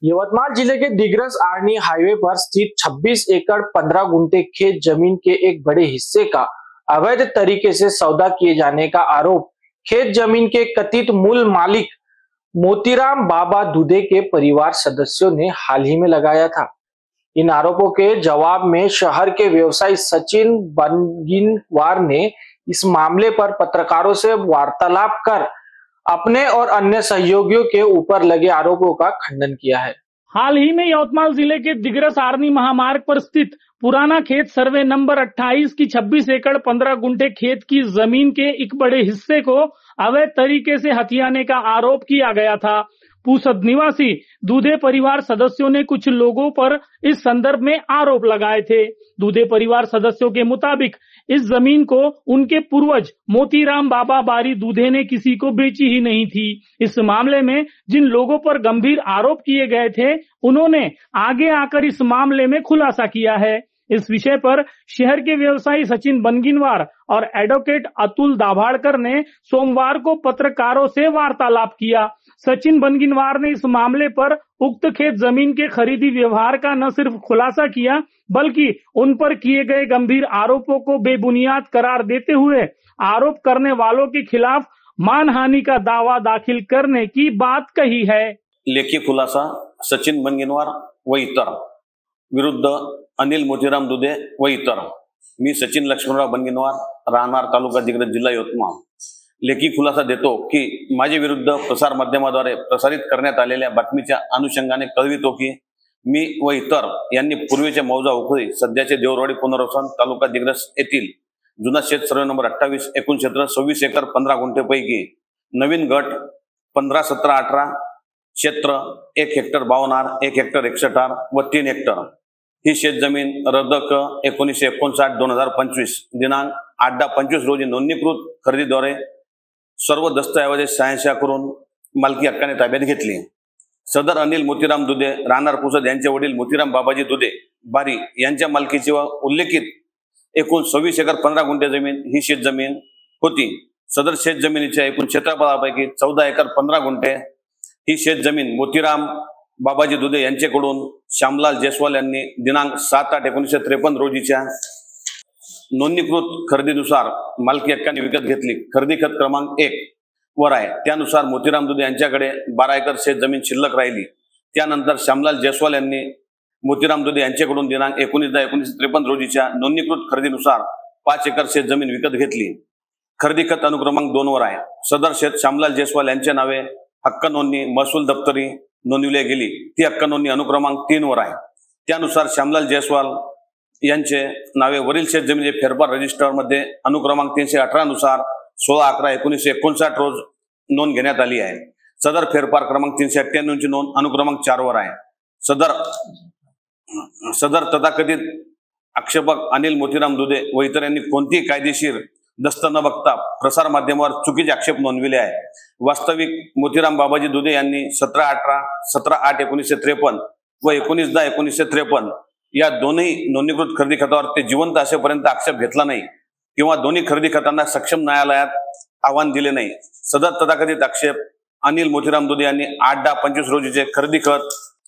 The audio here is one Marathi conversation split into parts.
यवतमाल जिले के दिग्रस आर्नी हाईवे पर स्थित 26 एकड़ 15 गुंठे खेत जमीन के एक बड़े हिस्से का अवैध तरीके से सौदा किए जाने का आरोप खेत जमीन के कथित मूल मालिक मोतीराम बाबा दुधे के परिवार सदस्यों ने हाल ही में लगाया था। इन आरोपों के जवाब में शहर के व्यवसायी सचिन बनगिनवार ने इस मामले पर पत्रकारों से वार्तालाप कर अपने और अन्य सहयोगियों के ऊपर लगे आरोपों का खंडन किया है। हाल ही में यवतमाल जिले के दिग्रस आर्नी महामार्ग पर स्थित पुराना खेत सर्वे नंबर 28 की 26 एकड़ 15 गुंठे खेत की जमीन के एक बड़े हिस्से को अवैध तरीके से हथियाने का आरोप किया गया था। पूसद निवासी दूधे परिवार सदस्यों ने कुछ लोगों पर इस संदर्भ में आरोप लगाए थे। दूधे परिवार सदस्यों के मुताबिक इस जमीन को उनके पूर्वज मोतीराम बाबा बारी दूधे ने किसी को बेची ही नहीं थी। इस मामले में जिन लोगों पर गंभीर आरोप किए गए थे, उन्होंने आगे आकर इस मामले में खुलासा किया है। इस विषय पर शहर के व्यवसायी सचिन बनगिनवार और एडवोकेट अतुल दाभाड़कर ने सोमवार को पत्रकारों से वार्तालाप किया। सचिन बनगिनवार ने इस मामले पर उक्त खेत जमीन के खरीदी व्यवहार का न सिर्फ खुलासा किया, बल्कि उन पर किए गए गंभीर आरोपों को बेबुनियाद करार देते हुए आरोप करने वालों के खिलाफ मानहानि का दावा दाखिल करने की बात कही है। लेखी खुलासा सचिन बनगिनवार व इतर विरुद्ध अनिल मोतीराम दुधे व इतर। मी सचिन लक्ष्मणराव बनगिनवार, राहणार तालुका दिग्रस, जिल्हा यवतमाळ, लेखी खुलासा देतो की माझ्या विरुद्ध प्रसार माध्यमाद्वारे प्रसारित करण्यात आलेल्या बातमीच्या अनुषंगाने कळवितो की मी व इतर यांनी पूर्वीचे मौजा उखळी सध्याचे देवरवाडी पुनर्वसन तालुका दिग्रस येथील जुना शेत सर्वे नंबर 28 एकूण क्षेत्र 26 एकर 15 गुंठेपैकी नवीन गट 15, 17, 18 क्षेत्र 1 हेक्टर 52 आर, 1 हेक्टर 61 आर व 3 हेक्टर ही शेत जमीन रद्द क 1959-2025 दिनांक 8/25 रोजी नोंदणीकृत खरेदीद्वारे सर्व दस्तऐवज शहानिशा करून मालकी हक्काने ताब्यात घेतली। सदर अनिल मोतीराम दुधे राहणार पुसद यांचे वडील मोतीराम बाबाजी दुधे बारी यांच्या मालकीची व उल्लेखित एकूण 26 एकर 15 गुंठे जमीन ही शेत जमीन होती। सदर शेत जमिनीच्या एकूण क्षेत्रफळापैकी 14 एकर 15 गुंठे ही शेत जमीन मोतीराम बाबाजी दुधे यांच्याकडून श्यामलाल जयस्वाल यांनी दिनांक 7/8/1953 रोजीच्या नोंदणीकृत खरेदीनुसार मालकी हक्काने विकत घेतली। खरेदी खत क्रमांक 1 वर आहे, त्यानुसार मोतीराम दुधे यांच्याकडे 12 एकर शेत जमीन शिल्लक राहिली। त्यानंतर श्यामलाल जयस्वाल यांनी मोतीराम दुधे यांच्याकडून दिनांक 19/10/1953 रोजीच्या नोंदणीकृत खरेदीनुसार 5 एकर शेत जमीन विकत घेतली। खरेदी खत अनुक्रमांक 2 वर आहे। सदर शेत श्यामलाल जयस्वाल यांच्या नावे हक्क नोंदणी महसूल दप्तरी नोंदविली गेली, ती हक्क नोंदणी अनुक्रमांक 3 वर आहे। त्यानुसार श्यामलाल जयस्वाल यांचे नावे वरील शेत जमिनीचे फेरफार रजिस्टर मध्ये अनुक्रमांक 318 नुसार 16/11/1959 रोज नोंद घेण्यात आली आहे। सदर फेरफार क्रमांक 398 ची नोंद अनुक्रमांक 4 वर आहे। सदर तथाकथित आक्षेपक अनिल मोतीराम दुधे व इतर यांनी कोणतीही कायदेशीर दस्त न बघता प्रसार माध्यमावर चुकीचे आक्षेप नोंदविले आहे। वास्तविक मोतीराम बाबाजी दुधे यांनी 17/8/1953 व 19/10/1953 या दोन्ही नोंदणीकृत खरेदी खतावर ते जिवंत असेपर्यंत आक्षेप घेतला नाही किंवा दोन्ही खरेदी खतांना सक्षम न्यायालयात आव्हान दिले नाही। सदर तथाकथित आक्षेप अनिल मोतीराम दुधे यांनी 8/10/25 रोजीचे खरेदी खत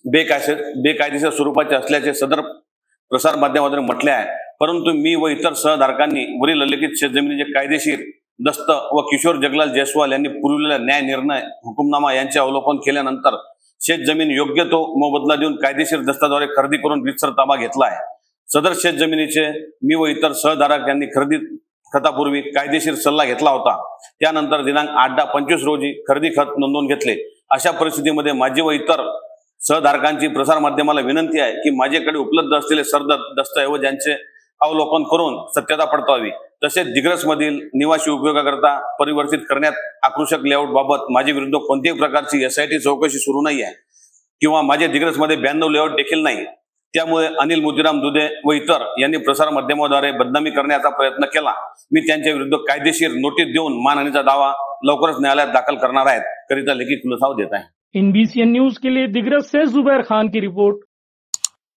बेकायदेशीर स्वरूपाचे असल्याचे सदर प्रसार माध्यमाद्वारे म्हटले आहे। परंतु मी व इतर सहधारकांनी वरील उल्लेखित शेतजमिनीचे कायदेशीर दस्त व किशोर जगलाल जयस्वाल यांनी पुरविलेला न्याय निर्णय हुकुमनामा यांचे अवलोकन केल्यानंतर शेत जमीन योग्य तो मोबदला देऊन कायदेशीर दस्ताद्वारे खरेदी करून रीतसर ताबा घेतला आहे। सदर शेत जमिनीचे मी व इतर सहधारक यांनी खरेदी खतापूर्वी कायदेशीर सल्ला घेतला होता। त्यानंतर दिनांक 8/10/25 रोजी खरेदी खत नोंदवून घेतले। अशा परिस्थितीमध्ये माझी व इतर सहधारकांची प्रसार माध्यमाला विनंती आहे की माझ्याकडे उपलब्ध असलेले सर्व दस्तऐवज यांचे अवलोकन करून सत्यता पडतावी। तसेच दिग्रस मधील निवासी उपयोगाकरता परिवर्तित करण्यात आकृषक लेआउट बाबत माझ्या विरुद्ध कोणत्याही प्रकारची SIT चौकशी सुरू नाही आहे किंवा माझे दिग्रस मध्ये 92 लेआउट देखील नाही। त्यामुळे अनिल मोतीराम दुधे व इतर यांनी प्रसार माध्यमाद्वारे बदनामी करण्याचा प्रयत्न केला। मी त्यांच्या विरुद्ध कायदेशीर नोटीस देऊन मानहानीचा दावा लवकरच न्यायालयात दाखल करणार आहेत करिता लेखी खुलासा देत आहे। NBCN न्यूज के लिए दिग्रस से जुबैर खान की रिपोर्ट।